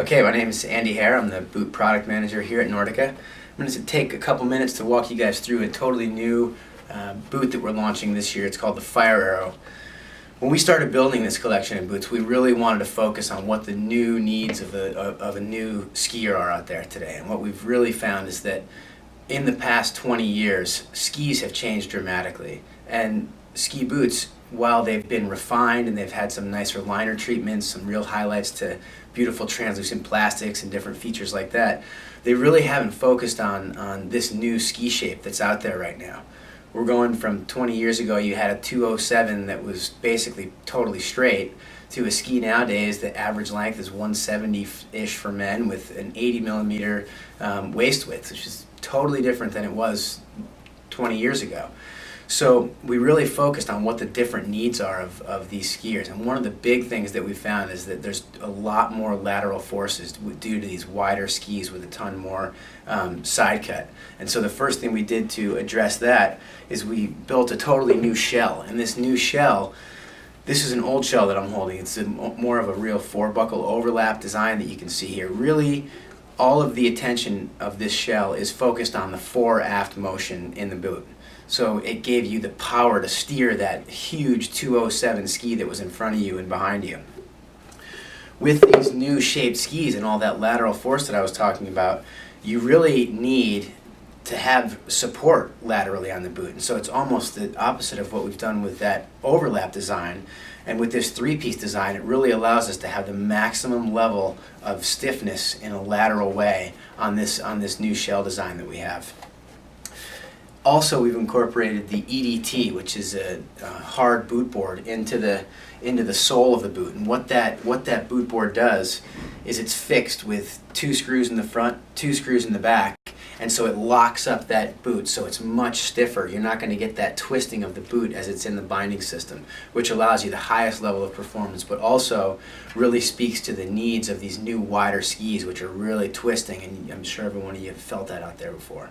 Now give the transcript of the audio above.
Okay, my name is Andy Hare. I'm the boot product manager here at Nordica. I'm going to take a couple minutes to walk you guys through a totally new boot that we're launching this year. It's called the Hare. When we started building this collection of boots, we really wanted to focus on what the new needs of a new skier are out there today. And what we've really found is that in the past 20 years, skis have changed dramatically. And ski boots, while they've been refined and they've had some nicer liner treatments, some real highlights to beautiful translucent plastics and different features like that, they really haven't focused on this new ski shape that's out there right now. We're going from 20 years ago, you had a 207 that was basically totally straight, to a ski nowadays the average length is 170-ish for men with an 80 millimeter waist width, which is totally different than it was 20 years ago. So we really focused on what the different needs are of these skiers. And one of the big things that we found is that there's a lot more lateral forces due to these wider skis with a ton more side cut. And so the first thing we did to address that is we built a totally new shell. And this new shell, this is an old shell that I'm holding. It's more of a real 4-buckle overlap design that you can see here. Really, all of the attention of this shell is focused on the fore-aft motion in the boot. So it gave you the power to steer that huge 207 ski that was in front of you and behind you. With these new shaped skis and all that lateral force that I was talking about, you really need to have support laterally on the boot. And so it's almost the opposite of what we've done with that overlap design. And with this 3-piece design, it really allows us to have the maximum level of stiffness in a lateral way on this new shell design that we have. Also, we've incorporated the EDT, which is a hard boot board, into the sole of the boot. And what that boot board does is it's fixed with 2 screws in the front, 2 screws in the back, and so it locks up that boot so it's much stiffer. You're not going to get that twisting of the boot as it's in the binding system, which allows you the highest level of performance, but also really speaks to the needs of these new wider skis, which are really twisting, and I'm sure every one of you have felt that out there before.